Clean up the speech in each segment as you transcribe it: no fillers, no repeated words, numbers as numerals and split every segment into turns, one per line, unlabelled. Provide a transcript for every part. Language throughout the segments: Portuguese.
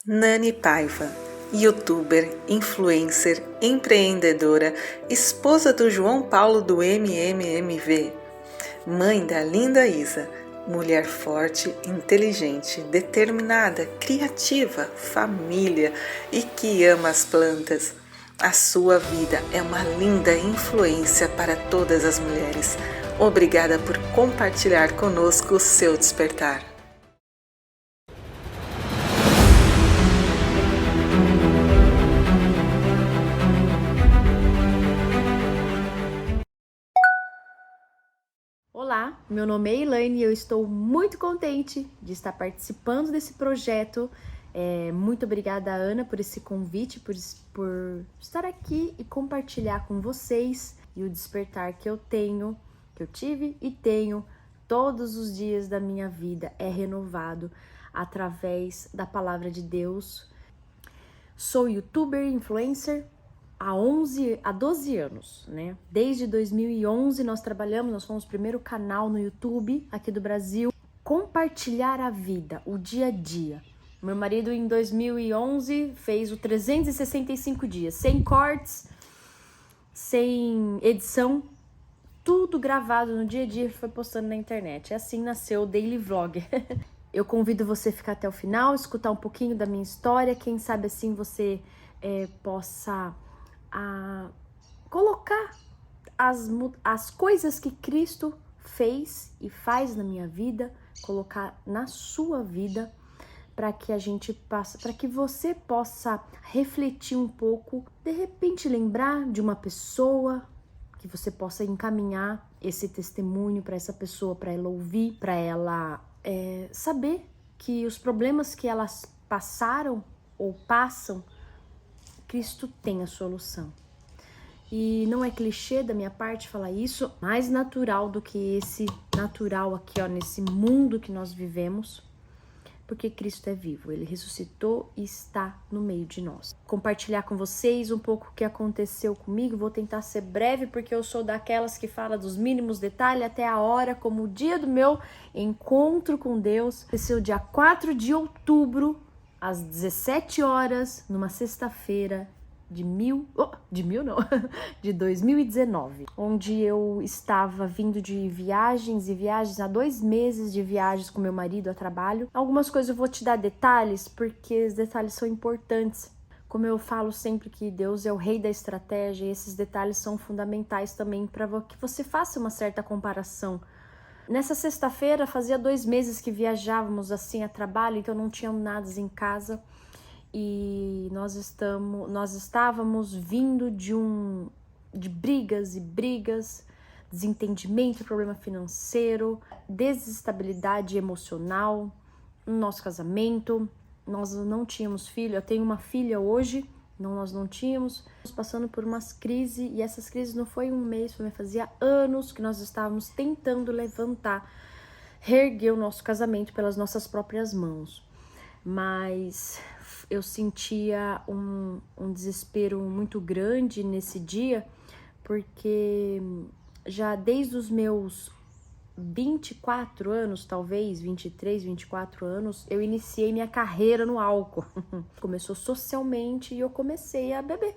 Nani Paiva, youtuber, influencer, empreendedora, esposa do João Paulo do MMMV, mãe da linda Isa, mulher forte, inteligente, determinada, criativa, família e que ama as plantas. A sua vida é uma linda influência para todas as mulheres. Obrigada por compartilhar conosco o seu despertar.
Olá, meu nome é Elaine e eu estou muito contente de estar participando desse projeto. Muito obrigada, Ana, por esse convite, por estar aqui e compartilhar com vocês e o despertar que eu tive e tenho todos os dias da minha vida é renovado através da palavra de Deus. Sou youtuber, influencer, há 12 anos, né? Desde 2011 nós fomos o primeiro canal no YouTube aqui do Brasil. Compartilhar a vida, o dia a dia. Meu marido em 2011 fez o 365 dias, sem cortes, sem edição, tudo gravado no dia a dia e foi postando na internet. Assim nasceu o Daily Vlog. Eu convido você a ficar até o final, escutar um pouquinho da minha história, quem sabe assim você possa colocar as coisas que Cristo fez e faz na minha vida, colocar na sua vida, para que você possa refletir um pouco, de repente lembrar de uma pessoa, que você possa encaminhar esse testemunho para essa pessoa, para ela ouvir, para ela saber que os problemas que elas passaram ou passam, Cristo tem a solução. E não é clichê da minha parte falar isso, mais natural do que esse natural aqui, ó, nesse mundo que nós vivemos, porque Cristo é vivo, Ele ressuscitou e está no meio de nós. Compartilhar com vocês um pouco o que aconteceu comigo, vou tentar ser breve, porque eu sou daquelas que fala dos mínimos detalhes até a hora, como o dia do meu encontro com Deus. Aconteceu dia 4 de outubro, às 17 horas, numa sexta-feira, de 2019, onde eu estava vindo de viagens e viagens, há 2 meses de viagens com meu marido a trabalho. Algumas coisas eu vou te dar detalhes, porque os detalhes são importantes. Como eu falo sempre que Deus é o rei da estratégia, e esses detalhes são fundamentais também para que você faça uma certa comparação. Nessa sexta-feira, fazia 2 meses que viajávamos assim a trabalho, então não tínhamos nada em casa. E nós estávamos vindo de brigas e brigas, desentendimento, problema financeiro, desestabilidade emocional no nosso casamento. Nós não tínhamos filho, eu tenho uma filha hoje, nós não tínhamos, passando por umas crises, e essas crises não foi um mês, fazia anos que nós estávamos tentando levantar, reerguer o nosso casamento pelas nossas próprias mãos. Mas eu sentia um desespero muito grande nesse dia, porque já desde os meus 24 anos, talvez 23, 24 anos, eu iniciei minha carreira no álcool. Começou socialmente e eu comecei a beber.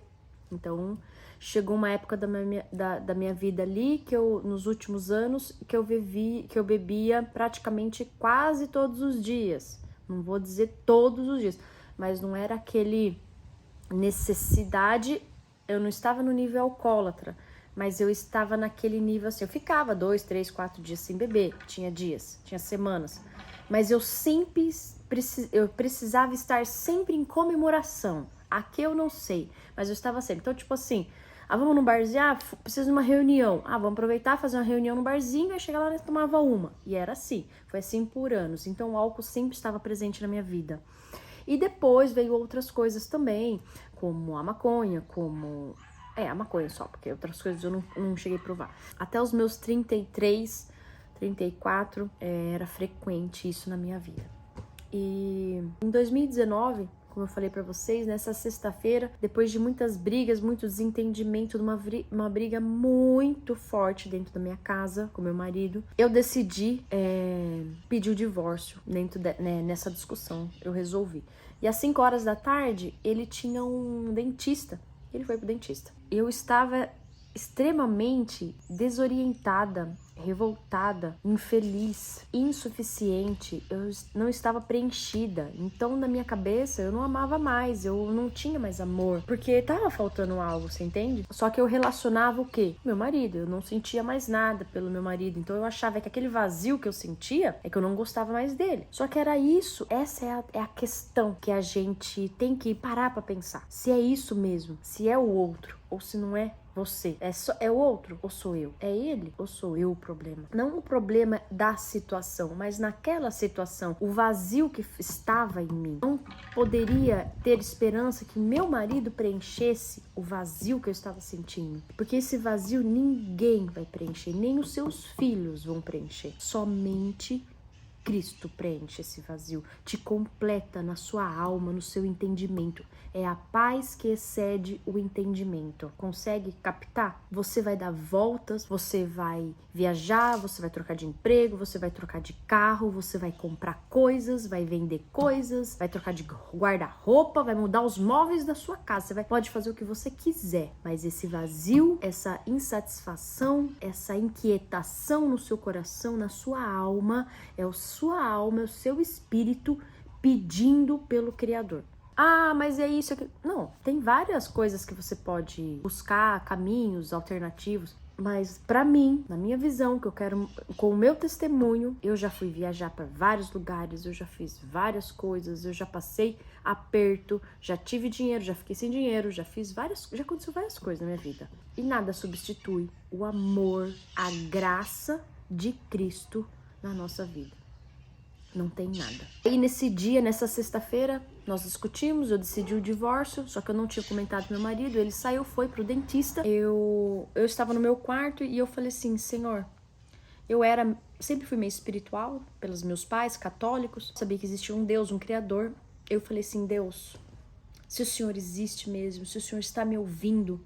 Então, chegou uma época da minha vida ali, que nos últimos anos, que eu bebia praticamente quase todos os dias. Não vou dizer todos os dias, mas não era aquele necessidade, eu não estava no nível alcoólatra, mas eu estava naquele nível assim, eu ficava 2, 3, 4 dias sem beber, tinha dias, tinha semanas, mas eu sempre precisava estar sempre em comemoração. Aqui eu não sei, mas eu estava sempre. Então, tipo assim, vamos no barzinho, preciso de uma reunião. Vamos aproveitar, fazer uma reunião no barzinho, aí chegar lá e tomava uma. E era assim, foi assim por anos. Então o álcool sempre estava presente na minha vida. E depois veio outras coisas também, como a maconha, a maconha só, porque outras coisas eu não cheguei a provar. Até os meus 33, 34, era frequente isso na minha vida. E em 2019, como eu falei pra vocês, nessa sexta-feira, depois de muitas brigas, muito desentendimento, uma briga muito forte dentro da minha casa com meu marido, eu decidi pedir o divórcio nessa discussão, eu resolvi. E às 5 horas da tarde, ele tinha um dentista. Ele foi pro dentista. Eu estava extremamente desorientada, revoltada, infeliz, insuficiente. Eu não estava preenchida. Então, na minha cabeça, eu não amava mais, eu não tinha mais amor, porque tava faltando algo, você entende? Só que eu relacionava o quê? Meu marido. Eu não sentia mais nada pelo meu marido. Então, eu achava que aquele vazio que eu sentia é que eu não gostava mais dele. Só que era isso. Essa é a questão que a gente tem que parar pra pensar. Se é isso mesmo, se é o outro ou se não é você. É o outro ou sou eu? É ele ou sou eu o problema? Não o problema da situação, mas naquela situação, o vazio que estava em mim. Não poderia ter esperança que meu marido preenchesse o vazio que eu estava sentindo. Porque esse vazio ninguém vai preencher, nem os seus filhos vão preencher. Somente Cristo preenche esse vazio, te completa na sua alma, no seu entendimento. É a paz que excede o entendimento. Consegue captar? Você vai dar voltas, você vai viajar, você vai trocar de emprego, você vai trocar de carro, você vai comprar coisas, vai vender coisas, vai trocar de guarda-roupa, vai mudar os móveis da sua casa. Você pode fazer o que você quiser, mas esse vazio, essa insatisfação, essa inquietação no seu coração, na sua alma, é o seu espírito pedindo pelo Criador. Ah, mas é isso aqui. Não, tem várias coisas que você pode buscar, caminhos alternativos. Mas pra mim, na minha visão, que eu quero, com o meu testemunho, eu já fui viajar para vários lugares, eu já fiz várias coisas, eu já passei aperto, já tive dinheiro, já fiquei sem dinheiro, já aconteceu várias coisas na minha vida. E nada substitui o amor, a graça de Cristo na nossa vida. Não tem nada. E nesse dia, nessa sexta-feira, nós discutimos, eu decidi o divórcio, só que eu não tinha comentado com meu marido, ele saiu, foi pro dentista. Eu estava no meu quarto e eu falei assim, Senhor, sempre fui meio espiritual, pelos meus pais, católicos, sabia que existia um Deus, um Criador. Eu falei assim, Deus, se o Senhor existe mesmo, se o Senhor está me ouvindo,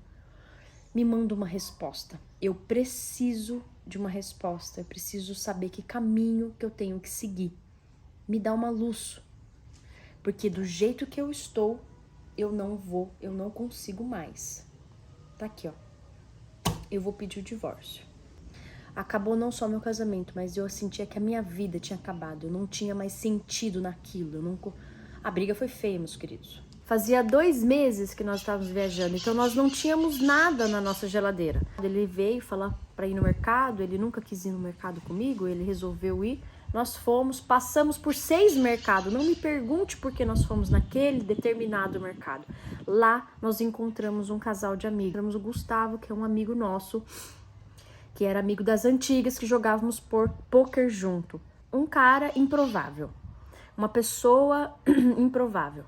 me manda uma resposta. Eu preciso de uma resposta, eu preciso saber que caminho que eu tenho que seguir. Me dá uma luz, porque do jeito que eu estou, eu não consigo mais. Tá aqui, ó. Eu vou pedir o divórcio. Acabou não só meu casamento, mas eu sentia que a minha vida tinha acabado. Eu não tinha mais sentido naquilo. A briga foi feia, meus queridos. Fazia 2 meses que nós estávamos viajando, então nós não tínhamos nada na nossa geladeira. Ele veio falar para ir no mercado, ele nunca quis ir no mercado comigo, ele resolveu ir. Nós fomos, passamos por 6 mercados. Não me pergunte por que nós fomos naquele determinado mercado. Lá nós encontramos um casal de amigos. Encontramos o Gustavo, que é um amigo nosso, que era amigo das antigas, que jogávamos poker junto. Um cara improvável. Uma pessoa improvável.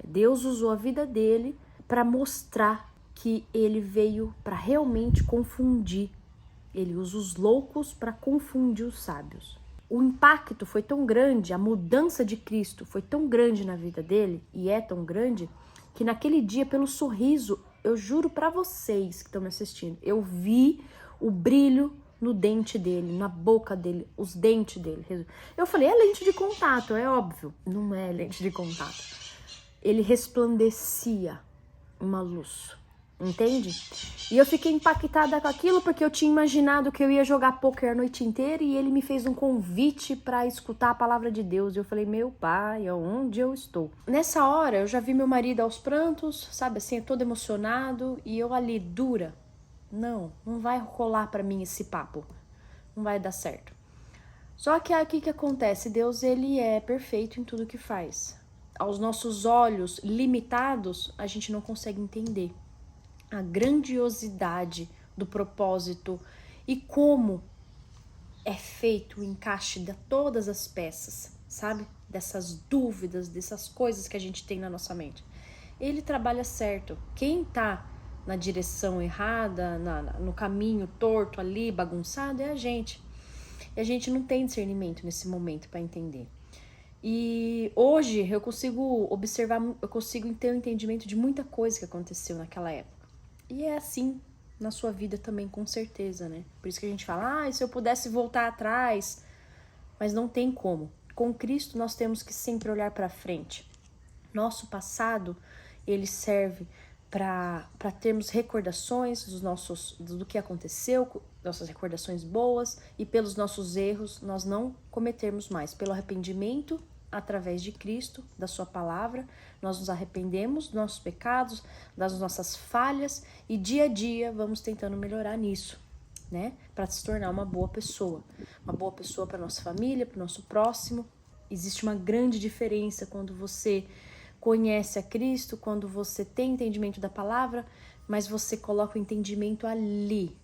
Deus usou a vida dele para mostrar que ele veio para realmente confundir. Ele usa os loucos para confundir os sábios. O impacto foi tão grande, a mudança de Cristo foi tão grande na vida dele, e é tão grande, que naquele dia, pelo sorriso, eu juro para vocês que estão me assistindo, eu vi o brilho no dente dele, na boca dele, os dentes dele. Eu falei, é lente de contato, é óbvio. Não é lente de contato. Ele resplandecia uma luz. Entende? E eu fiquei impactada com aquilo porque eu tinha imaginado que eu ia jogar poker a noite inteira e ele me fez um convite para escutar a palavra de Deus. E eu falei, meu pai, onde eu estou? Nessa hora, eu já vi meu marido aos prantos, sabe assim, todo emocionado, e eu ali, dura. Não vai rolar para mim esse papo. Não vai dar certo. Só que aqui que acontece, Deus, ele é perfeito em tudo que faz. Aos nossos olhos limitados, a gente não consegue entender a grandiosidade do propósito e como é feito o encaixe de todas as peças, sabe? Dessas dúvidas, dessas coisas que a gente tem na nossa mente. Ele trabalha certo. Quem tá na direção errada, no caminho torto ali, bagunçado, é a gente. E a gente não tem discernimento nesse momento para entender. E hoje eu consigo observar, eu consigo ter um entendimento de muita coisa que aconteceu naquela época. E é assim na sua vida também, com certeza, né? Por isso que a gente fala, se eu pudesse voltar atrás. Mas não tem como. Com Cristo nós temos que sempre olhar para frente. Nosso passado, ele serve para termos recordações do que aconteceu, nossas recordações boas, e pelos nossos erros nós não cometermos mais. Pelo arrependimento através de Cristo, da sua palavra, nós nos arrependemos dos nossos pecados, das nossas falhas, e dia a dia vamos tentando melhorar nisso, né? Para se tornar uma boa pessoa para nossa família, para o nosso próximo. Existe uma grande diferença quando você conhece a Cristo, quando você tem entendimento da palavra, mas você coloca o entendimento ali,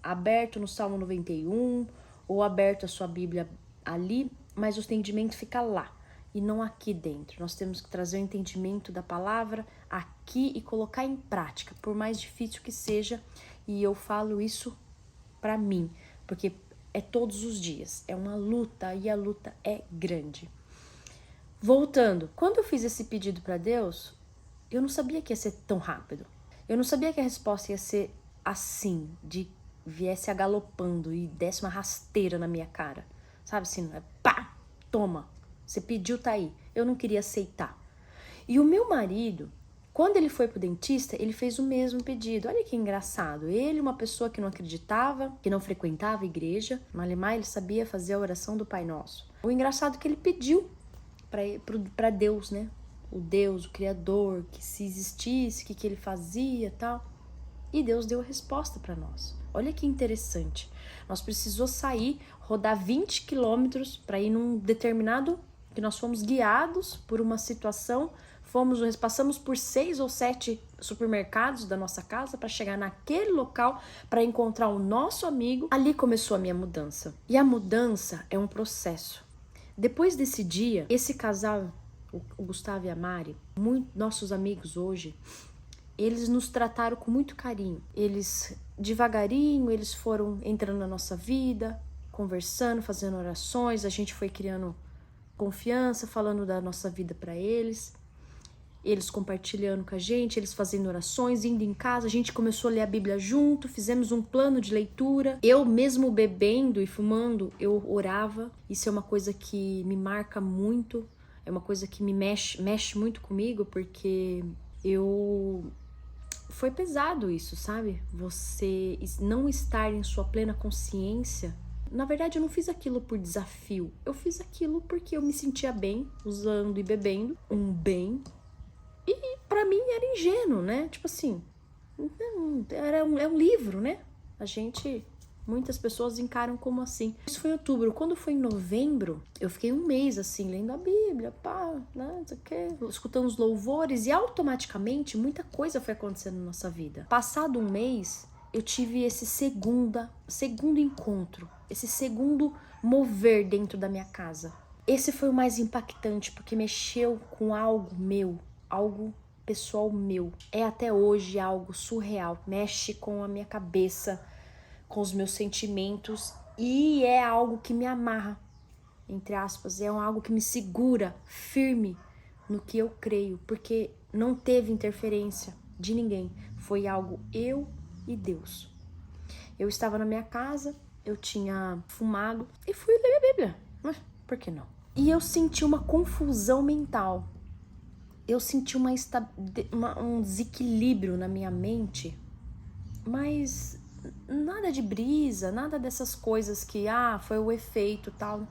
aberto no Salmo 91, ou aberto a sua Bíblia ali, mas o entendimento fica lá e não aqui dentro. Nós temos que trazer o entendimento da palavra aqui e colocar em prática, por mais difícil que seja, e eu falo isso para mim, porque é todos os dias, é uma luta e a luta é grande. Voltando, quando eu fiz esse pedido para Deus, eu não sabia que ia ser tão rápido. Eu não sabia que a resposta ia ser assim, de viesse agalopando e desse uma rasteira na minha cara. Sabe assim, pá, toma, você pediu, tá aí. Eu não queria aceitar. E o meu marido, quando ele foi pro dentista, ele fez o mesmo pedido. Olha que engraçado. Ele, uma pessoa que não acreditava, que não frequentava a igreja, malemar, ele sabia fazer a oração do Pai Nosso. O engraçado é que ele pediu para Deus, né? O Deus, o Criador, que se existisse, o que ele fazia e tal. E Deus deu a resposta para nós. Olha que interessante. Nós precisamos sair, rodar 20 quilômetros para ir num determinado, que nós fomos guiados por uma situação, passamos por 6 ou 7 supermercados da nossa casa para chegar naquele local, para encontrar o nosso amigo. Ali começou a minha mudança. E a mudança é um processo. Depois desse dia, esse casal, o Gustavo e a Mari, nossos amigos hoje, eles nos trataram com muito carinho. Eles, devagarinho, eles foram entrando na nossa vida, conversando, fazendo orações, a gente foi criando confiança, falando da nossa vida para eles. Eles compartilhando com a gente, eles fazendo orações, indo em casa, a gente começou a ler a Bíblia junto, fizemos um plano de leitura. Eu mesmo bebendo e fumando, eu orava. Isso é uma coisa que me marca muito, é uma coisa que me mexe muito comigo, porque foi pesado isso, sabe? Você não estar em sua plena consciência. Na verdade, eu não fiz aquilo por desafio, eu fiz aquilo porque eu me sentia bem, usando e bebendo, um bem. E pra mim era ingênuo, né? Tipo assim, é um livro, né? Muitas pessoas encaram como assim. Isso foi em outubro. Quando foi em novembro, eu fiquei um mês assim, lendo a Bíblia, né? Não sei o quê, escutando os louvores, e automaticamente muita coisa foi acontecendo na nossa vida. Passado um mês, eu tive esse segundo encontro, esse segundo mover dentro da minha casa. Esse foi o mais impactante, porque mexeu com algo meu, algo pessoal meu. É até hoje algo surreal. Mexe com a minha cabeça, com os meus sentimentos, e é algo que me amarra, entre aspas, é algo que me segura firme no que eu creio, porque não teve interferência de ninguém. Foi algo eu e Deus. Eu estava na minha casa, eu tinha fumado e fui ler a Bíblia. Mas por que não? E eu senti uma confusão mental. Eu senti um desequilíbrio na minha mente, mas nada de brisa, nada dessas coisas que, foi o efeito e tal.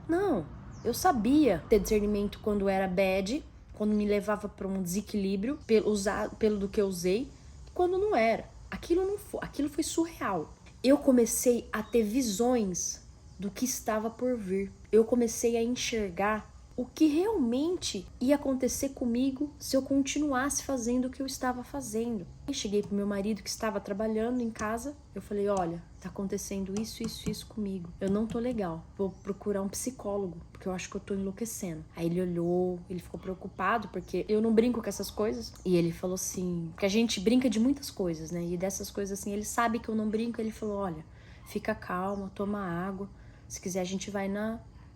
Não, eu sabia ter discernimento quando era bad, quando me levava para um desequilíbrio, pelo do que eu usei, e quando não era. Aquilo foi surreal. Eu comecei a ter visões do que estava por vir. Eu comecei a enxergar o que realmente ia acontecer comigo se eu continuasse fazendo o que eu estava fazendo. Eu cheguei pro meu marido que estava trabalhando em casa, eu falei, olha, tá acontecendo isso comigo. Eu não tô legal, vou procurar um psicólogo, porque eu acho que eu tô enlouquecendo. Aí ele olhou, ele ficou preocupado, porque eu não brinco com essas coisas. E ele falou assim, porque a gente brinca de muitas coisas, né? E dessas coisas assim, ele sabe que eu não brinco, ele falou, olha, fica calma, toma água, se quiser a gente vai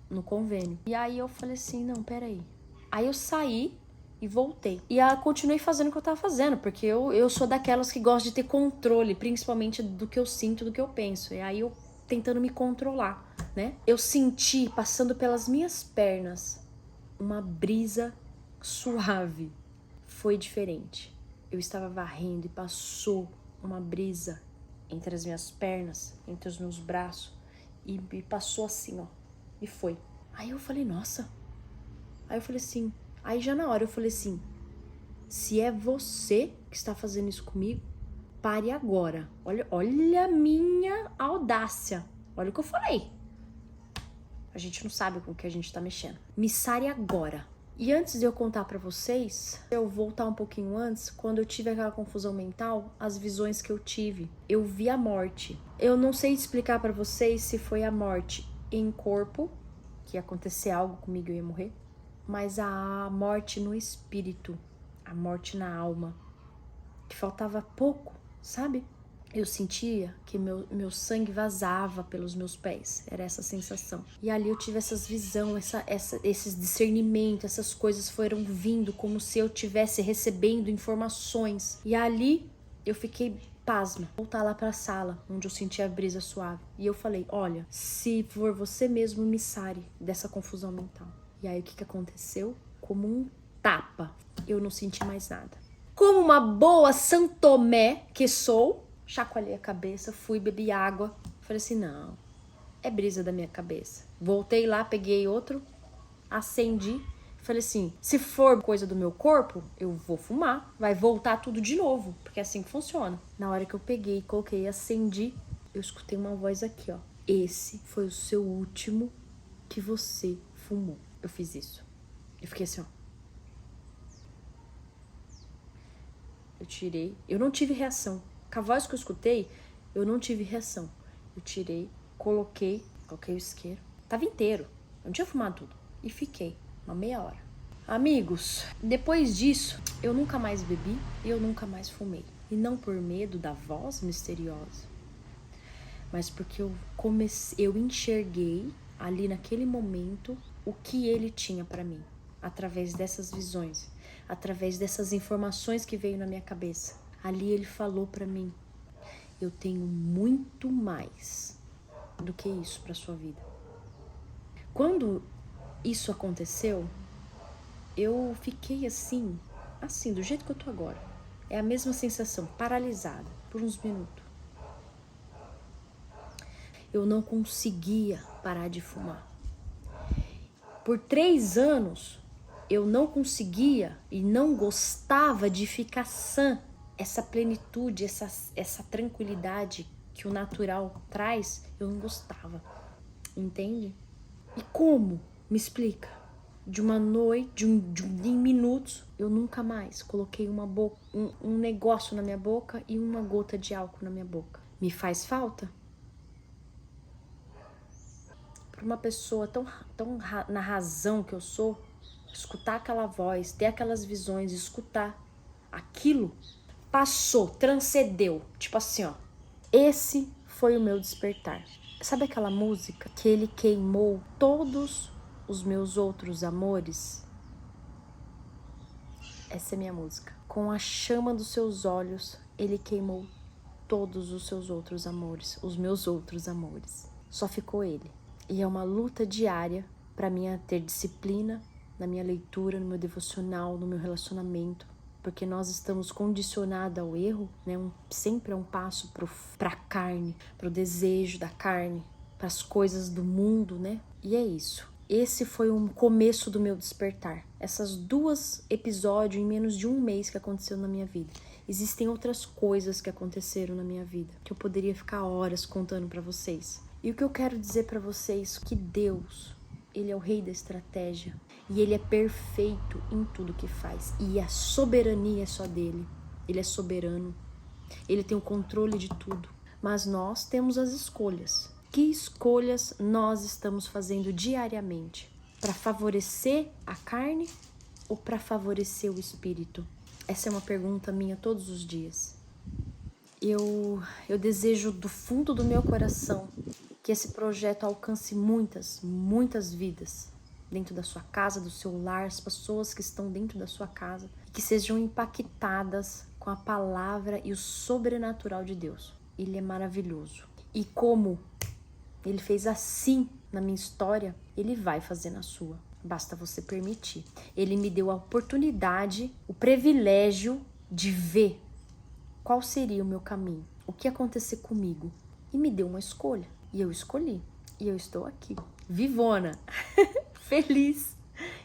no convênio. E aí eu falei assim, não, peraí. Aí eu saí e voltei. E continuei fazendo o que eu tava fazendo, porque eu sou daquelas que gosta de ter controle, principalmente do que eu sinto, do que eu penso. E aí eu tentando me controlar, né? Eu senti, passando pelas minhas pernas, uma brisa suave. Foi diferente. Eu estava varrendo e passou uma brisa entre as minhas pernas, entre os meus braços, e passou assim, ó, e foi. Aí eu falei, nossa. Aí eu falei assim, aí já na hora eu falei assim, se é você que está fazendo isso comigo, pare agora. Olha a minha audácia. Olha o que eu falei. A gente não sabe com o que a gente tá mexendo. Me sare agora. E antes de eu contar pra vocês, eu voltar um pouquinho antes, quando eu tive aquela confusão mental, as visões que eu tive. Eu vi a morte. Eu não sei explicar pra vocês se foi a morte em corpo, que ia acontecer algo comigo e eu ia morrer, mas a morte no espírito, a morte na alma, que faltava pouco, sabe? Eu sentia que meu sangue vazava pelos meus pés. Era essa sensação. E ali eu tive essas visões, esses discernimentos, essas coisas foram vindo como se eu estivesse recebendo informações. E ali eu fiquei pasma. Voltar lá pra sala, onde eu sentia a brisa suave. E eu falei, olha, se for você mesmo, me sare dessa confusão mental. E aí o que aconteceu? Como um tapa. Eu não senti mais nada. Como uma boa Santomé que sou, chacoalhei a cabeça, fui, bebi água. Falei assim, não, é brisa da minha cabeça. Voltei lá, peguei outro, acendi. Falei assim, se for coisa do meu corpo, eu vou fumar. Vai voltar tudo de novo, porque é assim que funciona. Na hora que eu peguei, coloquei, acendi, eu escutei uma voz aqui, ó. Esse foi o seu último que você fumou. Eu fiz isso. Eu fiquei assim, ó. Eu tirei, eu não tive reação. Com a voz que eu escutei, eu não tive reação. Eu tirei, coloquei o isqueiro. Tava inteiro, eu não tinha fumado tudo. E fiquei uma meia hora. Amigos, depois disso, eu nunca mais bebi e eu nunca mais fumei. E não por medo da voz misteriosa, mas porque eu enxerguei ali naquele momento o que ele tinha pra mim. Através dessas visões, através dessas informações que veio na minha cabeça. Ali ele falou pra mim, eu tenho muito mais do que isso pra sua vida. Quando isso aconteceu, eu fiquei assim, do jeito que eu tô agora. É a mesma sensação, paralisada, por uns minutos. Eu não conseguia parar de fumar. Por 3 anos, eu não conseguia e não gostava de ficar sã. Essa plenitude, essa tranquilidade que o natural traz, eu não gostava. Entende? E como? Me explica. De uma noite, em minutos, eu nunca mais coloquei um negócio na minha boca e uma gota de álcool na minha boca. Me faz falta? Para uma pessoa tão na razão que eu sou, escutar aquela voz, ter aquelas visões, escutar aquilo, passou, transcendeu, tipo assim, ó. Esse foi o meu despertar. Sabe aquela música que ele queimou todos os meus outros amores? Essa é minha música. Com a chama dos seus olhos, ele queimou todos os seus outros amores, os meus outros amores. Só ficou ele. E é uma luta diária para mim ter disciplina na minha leitura, no meu devocional, no meu relacionamento, porque nós estamos condicionados ao erro, né? Sempre é um passo para a carne, para o desejo da carne, para as coisas do mundo, né? E é isso. Esse foi o começo do meu despertar. Essas 2 episódios em menos de 1 mês que aconteceu na minha vida. Existem outras coisas que aconteceram na minha vida, que eu poderia ficar horas contando para vocês. E o que eu quero dizer para vocês, que Deus, Ele é o rei da estratégia. E Ele é perfeito em tudo que faz. E a soberania é só dele. Ele é soberano. Ele tem o controle de tudo. Mas nós temos as escolhas. Que escolhas nós estamos fazendo diariamente? Para favorecer a carne ou para favorecer o espírito? Essa é uma pergunta minha todos os dias. Eu desejo do fundo do meu coração que esse projeto alcance muitas vidas dentro da sua casa, do seu lar, as pessoas que estão dentro da sua casa, que sejam impactadas com a palavra e o sobrenatural de Deus. Ele é maravilhoso. E como Ele fez assim na minha história, Ele vai fazer na sua. basta você permitir. Ele me deu a oportunidade, o privilégio de ver qual seria o meu caminho, o que ia acontecer comigo. E me deu uma escolha. E eu escolhi. E eu estou aqui, vivona, feliz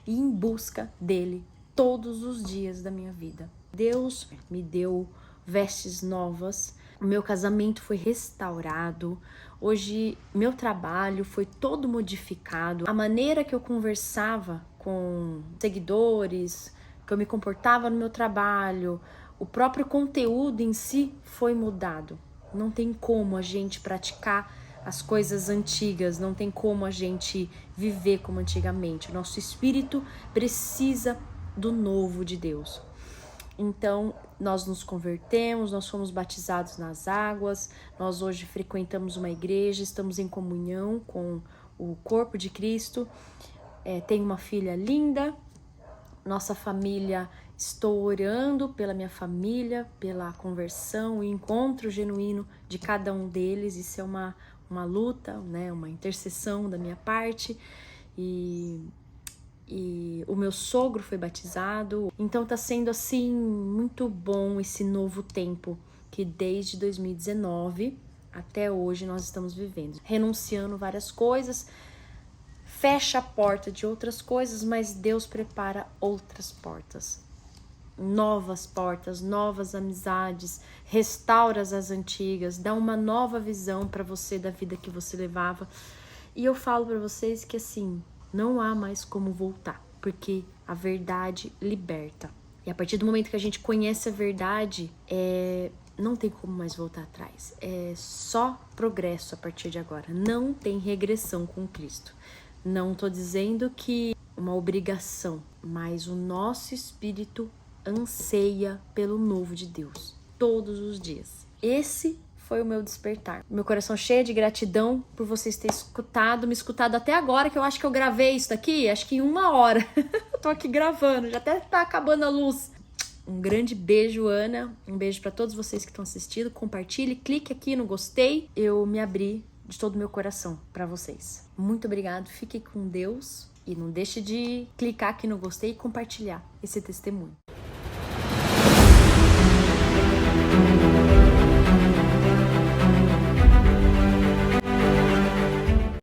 e em busca dele todos os dias da minha vida. Deus me deu vestes novas, o meu casamento foi restaurado, hoje meu trabalho foi todo modificado, a maneira que eu conversava com seguidores, que eu me comportava no meu trabalho, o próprio conteúdo em si foi mudado. Não tem como a gente praticar as coisas antigas, não tem como a gente viver como antigamente. O nosso espírito precisa do novo de Deus. Então, nós nos convertemos, nós fomos batizados nas águas, nós hoje frequentamos uma igreja, estamos em comunhão com o corpo de Cristo. Tenho uma filha linda, nossa família, estou orando pela minha família, pela conversão, o encontro genuíno de cada um deles. Isso é uma luta, né? Uma intercessão da minha parte. E o meu sogro foi batizado. Então tá sendo assim muito bom esse novo tempo que desde 2019 até hoje nós estamos vivendo. Renunciando várias coisas, fecha a porta de outras coisas, mas Deus prepara outras portas. Novas portas, novas amizades, restaura as antigas, dá uma nova visão para você da vida que você levava. E eu falo para vocês que assim, não há mais como voltar, porque a verdade liberta. E a partir do momento que a gente conhece a verdade, não tem como mais voltar atrás. É só progresso a partir de agora. Não tem regressão com Cristo. Não tô dizendo que uma obrigação, mas o nosso espírito anseia pelo novo de Deus todos os dias. Esse foi o meu despertar. Meu coração cheio de gratidão por vocês terem me escutado até agora, que eu acho que eu gravei isso daqui, acho que em 1 hora. Eu tô aqui gravando, já até tá acabando a luz. Um grande beijo, Ana. Um beijo para todos vocês que estão assistindo. Compartilhe, clique aqui no gostei. Eu me abri de todo o meu coração para vocês. Muito obrigado, fique com Deus e não deixe de clicar aqui no gostei e compartilhar esse testemunho.